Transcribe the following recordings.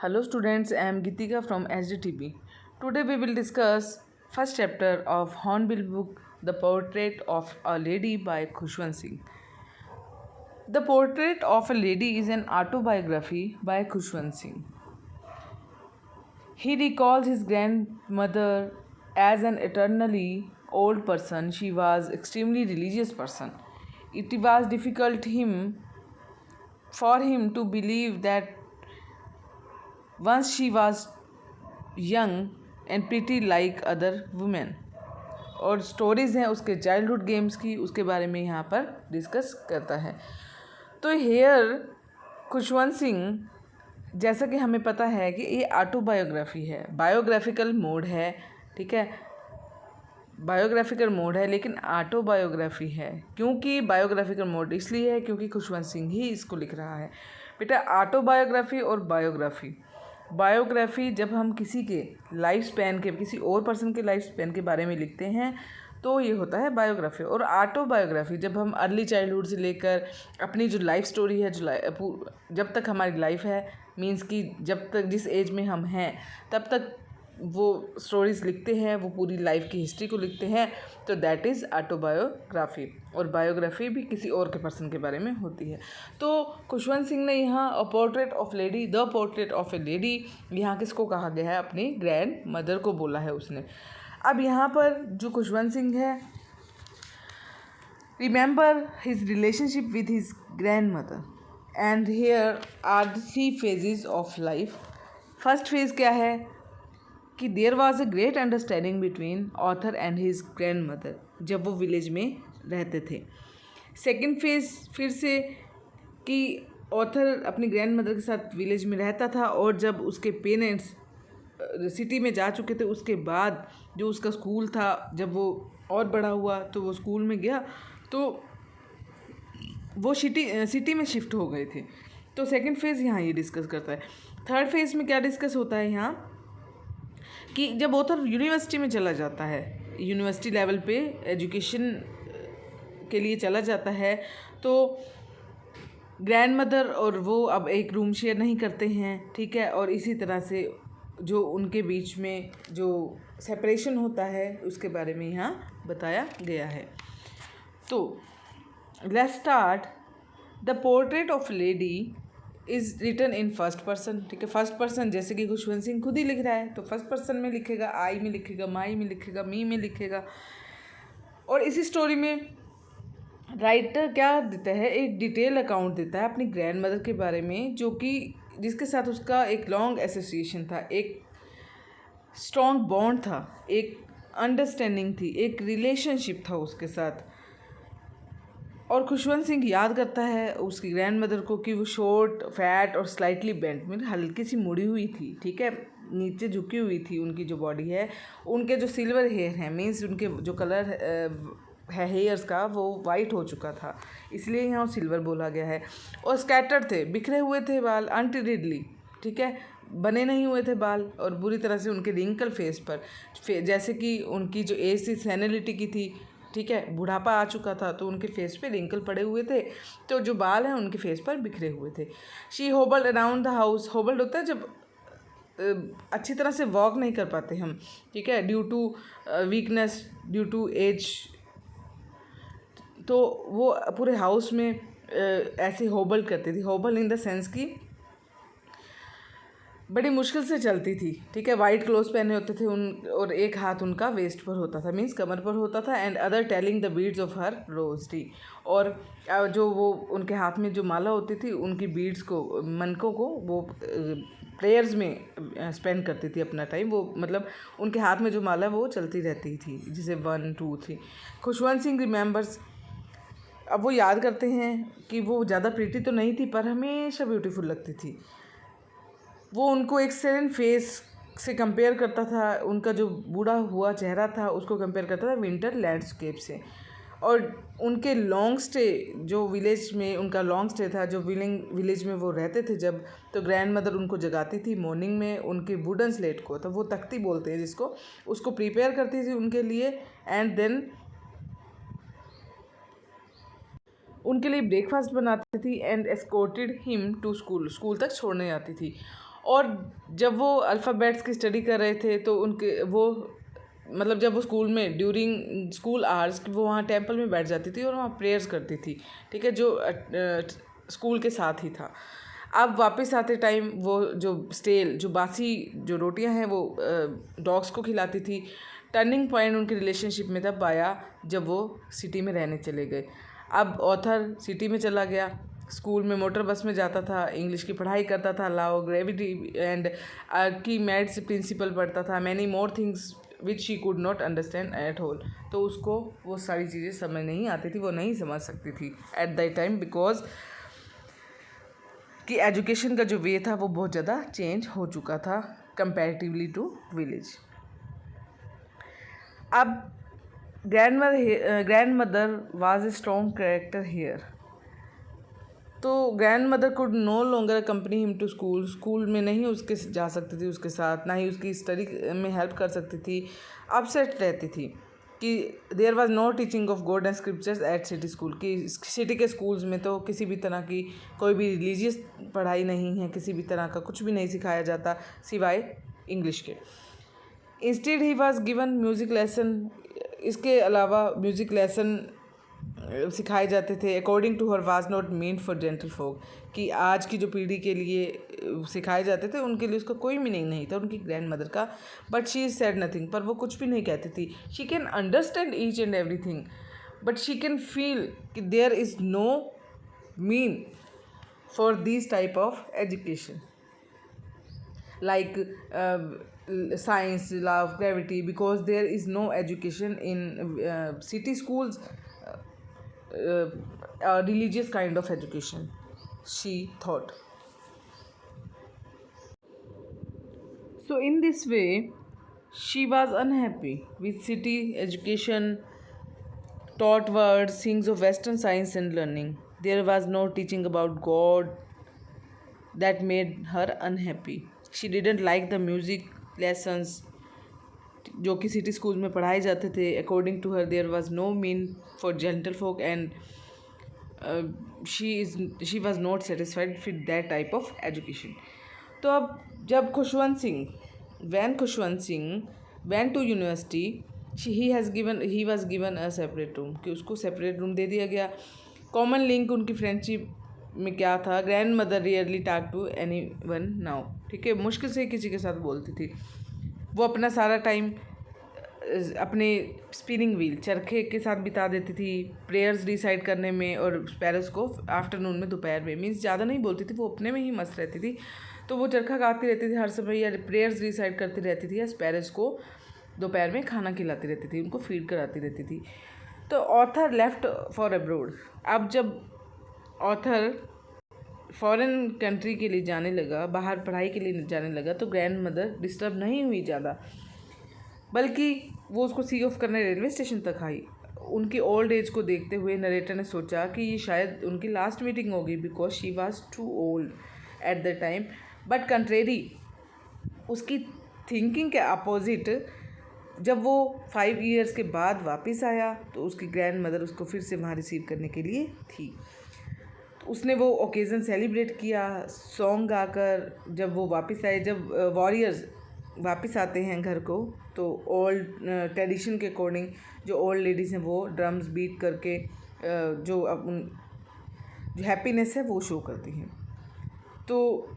Hello students, I am Gitika from SDTB. Today we will discuss first chapter of Hornbill book, The Portrait of a Lady by Khushwant Singh. The Portrait of a Lady is an autobiography by Khushwant Singh. He recalls his grandmother as an eternally old person. She was extremely religious person. It was difficult for him to believe that once she was young and pretty like other women. और stories हैं उसके childhood games की, उसके बारे में यहाँ पर discuss करता है। तो हेयर खुशवंत सिंह, जैसा कि हमें पता है कि ये ऑटोबायोग्राफी है, बायोग्राफिकल मोड है, ठीक है, बायोग्राफिकल मोड है लेकिन ऑटोबायोग्राफी है। क्योंकि बायोग्राफिकल मोड इसलिए है क्योंकि खुशवंत सिंह ही इसको लिख रहा है। बेटा ऑटोबायोग्राफी और बायोग्राफी जब हम किसी के लाइफ स्पैन के, किसी और पर्सन के लाइफ स्पैन के बारे में लिखते हैं तो ये होता है बायोग्राफी। और ऑटोबायोग्राफी जब हम अर्ली चाइल्डहुड से लेकर अपनी जो लाइफ स्टोरी है, जब तक हमारी लाइफ है, मीन्स कि जब तक जिस एज में हम हैं तब तक वो स्टोरीज़ लिखते हैं, वो पूरी लाइफ की हिस्ट्री को लिखते हैं, तो दैट इज़ ऑटोबायोग्राफी। और बायोग्राफी भी किसी और के पर्सन के बारे में होती है। तो खुशवंत सिंह ने यहाँ the portrait of a lady यहाँ किसको कहा गया है? अपनी ग्रैंड मदर को बोला है उसने। अब यहाँ पर जो खुशवंत सिंह है, remember his relationship with his grandmother and here are the 3 phases of life. First phase क्या है कि there was a great understanding between author and his grandmother, जब वो विलेज में रहते थे। सेकेंड फेज़ फिर से कि ऑथर अपनी ग्रैंड मदर के साथ विलेज में रहता था, और जब उसके पेरेंट्स सिटी में जा चुके थे उसके बाद जो उसका स्कूल था, जब वो और बड़ा हुआ तो वो स्कूल में गया तो वो सिटी में शिफ्ट हो गए थे। तो सेकेंड फेज़ यहाँ ये डिस्कस करता है। थर्ड फेज़ में क्या डिस्कस होता है यहाँ कि जब ऑथर यूनिवर्सिटी में चला जाता है, यूनिवर्सिटी लेवल पे एजुकेशन के लिए चला जाता है, तो ग्रैंड मदर और वो अब एक रूम शेयर नहीं करते हैं, ठीक है, और इसी तरह से जो उनके बीच में जो सेपरेशन होता है उसके बारे में यहाँ बताया गया है। तो let's start. The portrait of lady is written in first person, ठीक है, फर्स्ट पर्सन, जैसे कि खुशवंत सिंह खुद ही लिख रहा है तो फर्स्ट पर्सन में लिखेगा, आई में लिखेगा, माई में लिखेगा, मी में लिखेगा। और इसी स्टोरी में राइटर क्या देता है? एक डिटेल अकाउंट देता है अपनी ग्रैंड मदर के बारे में, जो कि जिसके साथ उसका एक लॉन्ग एसोसिएशन था, एक स्ट्रॉन्ग बॉन्ड था, एक अंडरस्टैंडिंग थी, एक रिलेशनशिप था उसके साथ। और खुशवंत सिंह याद करता है उसकी ग्रैंड मदर को कि वो शॉर्ट, फैट और स्लाइटली बेंट, मतलब हल्की सी मुड़ी हुई थी, ठीक है, नीचे झुकी हुई थी उनकी जो बॉडी है। उनके जो सिल्वर हेयर हैं, मीन्स उनके जो कलर है हेयर्स का, वो वाइट हो चुका था, इसलिए यहाँ सिल्वर बोला गया है। और स्कैटर्ड थे, बिखरे हुए थे बाल, अनटिडेडली, ठीक है, बने नहीं हुए थे बाल, और बुरी तरह से उनके रिंकल फेस पर, जैसे कि उनकी जो एज थी सेनिलिटी की थी, ठीक है, बुढ़ापा आ चुका था, तो उनके फेस पे रिंकल पड़े हुए थे, तो जो बाल हैं उनके फेस पर बिखरे हुए थे। She hobbled around the house. Hobbled होता है जब अच्छी तरह से वॉक नहीं कर पाते हम, ठीक है, due to weakness, due to age, तो वो पूरे हाउस में ऐसे होबल्ड करती थी। होबल इन द सेंस की बड़ी मुश्किल से चलती थी, ठीक है, वाइट क्लोथ्स पहने होते थे और एक हाथ उनका वेस्ट पर होता था, मीन्स कमर पर होता था, and other telling the beads of her rosary. और जो वो उनके हाथ में जो माला होती थी, उनकी बीड्स को, मनकों को वो प्रेयर्स में स्पेंड करती थी अपना टाइम, वो मतलब उनके हाथ में जो माला वो चलती रहती थी, जैसे 1 2 3। खुशवंत सिंह रिमेंबर्स, अब वो याद करते हैं कि वो ज़्यादा प्रीटी तो नहीं थी पर हमेशा ब्यूटीफुल लगती थी। वो उनको एक सेरेन फेस से कंपेयर करता था, उनका जो बूढ़ा हुआ चेहरा था उसको कंपेयर करता था विंटर लैंडस्केप से। और उनके लॉन्ग स्टे, जो विलेज में उनका लॉन्ग स्टे था, जो विलेज में वो रहते थे जब, तो ग्रैंड मदर उनको जगाती थी मॉर्निंग में, उनके वुडन स्लेट को, तो वो तख्ती बोलते हैं जिसको, उसको प्रिपेयर करती थी उनके लिए, एंड देन उनके लिए ब्रेकफास्ट बनाती थी, and escorted him to school, school तक छोड़ने जाती थी। और जब वो अल्फ़ाबेट्स की स्टडी कर रहे थे तो उनके वो मतलब जब वो स्कूल में ड्यूरिंग स्कूल आवर्स वो वहाँ टेंपल में बैठ जाती थी और वहाँ प्रेयर्स करती थी, ठीक है, जो स्कूल के साथ ही था। अब वापस आते टाइम वो जो स्टेल जो बासी जो रोटियां हैं वो डॉग्स को खिलाती थी। टर्निंग पॉइंट उनके रिलेशनशिप में तब आया जब वो सिटी में रहने चले गए। अब ऑथर सिटी में चला गया, स्कूल में मोटर बस में जाता था, इंग्लिश की पढ़ाई करता था, लॉ, ग्रेविटी एंड की मैथ्स प्रिंसिपल पढ़ता था, many more things which she could not understand at whole. तो उसको वो सारी चीज़ें समझ नहीं आती थी, वो नहीं समझ सकती थी एट दैट टाइम, बिकॉज कि एजुकेशन का जो वे था वो बहुत ज़्यादा चेंज हो चुका था कंपैरेटिवली टू विलेज। अब grandmother was a strong character here. तो grandmother could no longer company him to school में नहीं उसके जा सकती थी उसके साथ, ना ही उसकी स्टडी में हेल्प कर सकती थी। अपसेट रहती थी कि there was no teaching of God and scriptures at city school, कि सिटी के स्कूल्स में तो किसी भी तरह की कोई भी रिलीजियस पढ़ाई नहीं है, किसी भी तरह का कुछ भी नहीं सिखाया जाता सिवाय इंग्लिश के। Instead he was given music lesson, इसके अलावा म्यूज़िक लेसन सिखाए जाते थे। According to her was not meant for gentle folk, कि आज की जो पीढ़ी के लिए सिखाए जाते थे उनके लिए उसका कोई मीनिंग नहीं था उनकी ग्रैंड मदर का। बट शी सेड नथिंग, पर वो कुछ भी नहीं कहती थी। She can understand each and everything but she can feel कि there is no mean for this type of education like science, law of gravity, because there is no education in city schools, a religious kind of education, she thought. So in this way she was unhappy with city education, taught words, things of western science and learning. There was no teaching about God, that made her unhappy. She didn't like the music lessons जो कि city school में पढ़ाए जाते थे. According to her there was no mean for gentle folk and she was not satisfied with that type of education. तो अब जब Khushwant Singh went to university, he was given a separate room, कि उसको separate room दे दिया गया. Common link उनकी friendship में क्या था? Grandmother rarely talk to anyone now, ठीक है, मुश्किल से किसी के साथ बोलती थी. वो अपना सारा टाइम अपने स्पिनिंग व्हील चरखे के साथ बिता देती थी, प्रेयर्स डिसाइड करने में, और स्पैरोस को आफ्टरनून में, दोपहर में, मीन्स ज़्यादा नहीं बोलती थी, वो अपने में ही मस्त रहती थी. तो वो चरखा गाती रहती थी हर समय, या प्रेयर्स डिसाइड करती रहती थी, या स्पैरोस को दोपहर में खाना खिलाती रहती थी, उनको फीड कराती रहती थी. तो ऑथर लेफ्ट फॉर अब्रोड. अब जब ऑथर फॉरेन कंट्री के लिए जाने लगा, बाहर पढ़ाई के लिए जाने लगा, तो ग्रैंड मदर डिस्टर्ब नहीं हुई ज़्यादा, बल्कि वो उसको सी ऑफ करने रेलवे स्टेशन तक आई. उनकी ओल्ड एज को देखते हुए नरेटर ने सोचा कि ये शायद उनकी लास्ट मीटिंग होगी, because she was too old at the time. But contrary, उसकी थिंकिंग के अपोजिट, जब वो 5 ईयर्स के बाद वापस आया तो उसकी ग्रैंड मदर उसको फिर से वहाँ रिसीव करने के लिए थी. उसने वो ओकेज़न सेलिब्रेट किया सॉन्ग गाकर. जब वो वापस आए, जब वॉरियर्स वापस आते हैं घर को, तो ओल्ड ट्रेडिशन के अकॉर्डिंग जो ओल्ड लेडीज़ हैं वो ड्रम्स बीट करके जो हैप्पीनेस है वो शो करती हैं. तो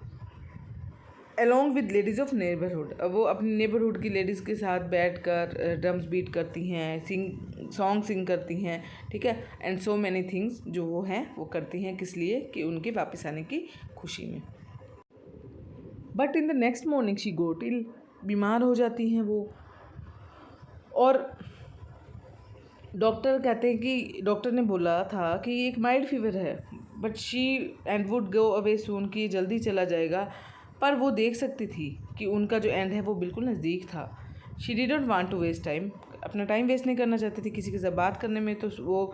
along with ladies of neighbourhood, वो अपनी नेबरहुड की लेडीज़ के साथ बैठकर ड्रम्स बीट करती हैं, सॉन्ग सिंग करती हैं, ठीक है, एंड सो मैनी थिंग्स जो वो हैं वो करती हैं. किस लिए? कि उनके वापस आने की खुशी में. But in the next morning she got ill, बीमार हो जाती हैं वो, और डॉक्टर कहते हैं कि डॉक्टर ने बोला था कि एक माइल्ड फीवर है, but she and would go away soon, कि जल्दी चला जाएगा. पर वो देख सकती थी कि उनका जो एंड है वो बिल्कुल नज़दीक था. She didn't want to waste time, अपना टाइम वेस्ट नहीं करना चाहती थी किसी के साथ बात करने में. तो वो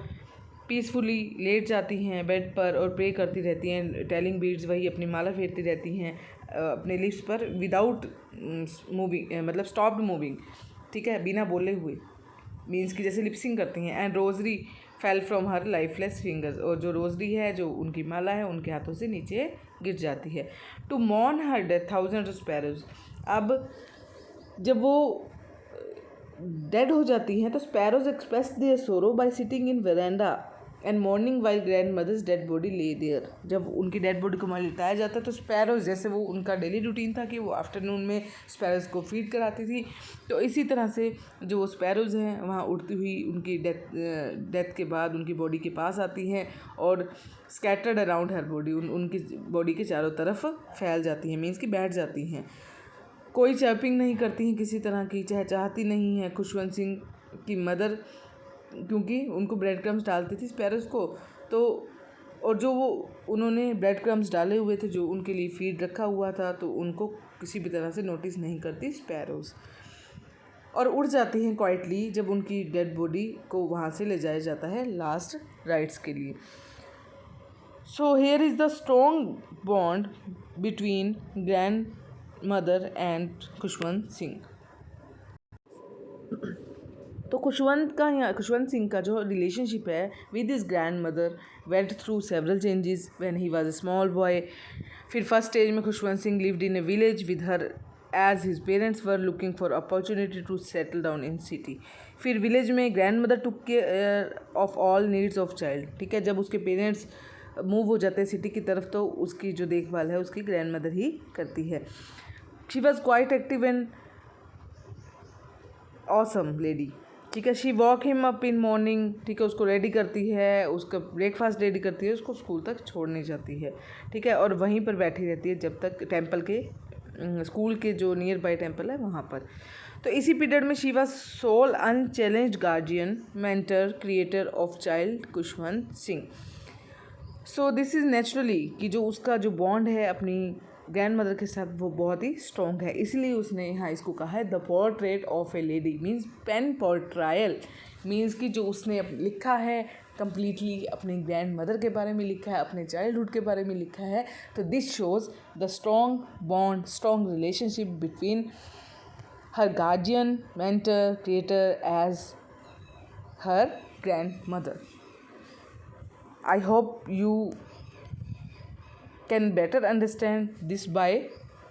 पीसफुली लेट जाती हैं बेड पर और प्रे करती रहती हैं, टेलिंग बीड्स, वही अपनी माला फेरती रहती हैं अपने लिप्स पर, विदाउट मूविंग, मतलब स्टॉप्ड मूविंग, ठीक है, बिना बोले हुए, मीन्स की जैसे लिपसिंग करती हैं. And rosary fell from her lifeless fingers, और जो रोजरी है, जो उनकी माला है, उनके हाथों से नीचे गिर जाती है। To mourn her death thousand sparrows, अब जब वो डेड हो जाती हैं तो sparrows express their sorrow by sitting in veranda and mourning while grandmother's dead body lay there. जब उनकी डेड बॉडी को वहाँ लिटाया जाता है तो स्पैरोज, जैसे वो उनका डेली रूटीन था कि वो आफ्टरनून में स्पैरोज को फीड कराती थी, तो इसी तरह से जो स्पैरोज हैं वहाँ उड़ती हुई उनकी डेथ के बाद उनकी बॉडी के पास आती हैं और स्कैटर्ड अराउंड हर बॉडी, उनकी बॉडी के चारों तरफ फैल जाती हैं, मीन्स कि बैठ जाती हैं। कोई चर्पिंग नहीं करती हैं किसी तरह की, चहचहाती नहीं है खुशवंत सिंह की मदर, क्योंकि उनको ब्रेड क्रम्स डालती थी स्पैरोज को, तो और जो वो उन्होंने ब्रेड क्रम्स डाले हुए थे, जो उनके लिए फीड रखा हुआ था, तो उनको किसी भी तरह से नोटिस नहीं करती स्पैरोज, और उड़ जाती हैं क्वाइटली जब उनकी डेड बॉडी को वहाँ से ले जाया जाता है लास्ट राइट्स के लिए। So here is the strong bond between grandmother and Khushwant Singh. तो खुशवंत सिंह का जो रिलेशनशिप है with his grandmother went through several changes when he was a small boy. फिर फर्स्ट स्टेज में Khushwant Singh lived in a village with her as his parents were looking for opportunity to settle down in city. फिर village में grandmother took care of all needs of child, ठीक है। जब उसके parents move हो जाते हैं सिटी की तरफ तो उसकी जो देखभाल है उसकी ग्रैंड मदर ही करती है। She was quite active and awesome lady, ठीक है। She walk him up in morning, ठीक है, उसको रेडी करती है, उसका ब्रेकफास्ट रेडी करती है, उसको स्कूल तक छोड़ने जाती है, ठीक है, और वहीं पर बैठी रहती है जब तक टेम्पल के स्कूल के जो नियर बाय टेम्पल है वहाँ पर। तो इसी पीरियड में she was sole unchallenged guardian, mentor, creator of child Khushwant Singh. So this is naturally कि जो उसका जो बॉन्ड है अपनी ग्रैंड मदर के साथ वो बहुत ही स्ट्रॉन्ग है, इसलिए उसने यहाँ इसको कहा है the portrait of a lady, means pen portrayal, means कि जो उसने लिखा है कम्प्लीटली अपनी ग्रैंड मदर के बारे में लिखा है, अपने चाइल्डहुड के बारे में लिखा है। तो this shows the strong bond, strong relationship between her guardian, mentor, creator as her grandmother. I hope you can better understand this by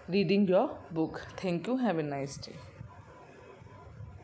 reading your book. Thank you. Have a nice day.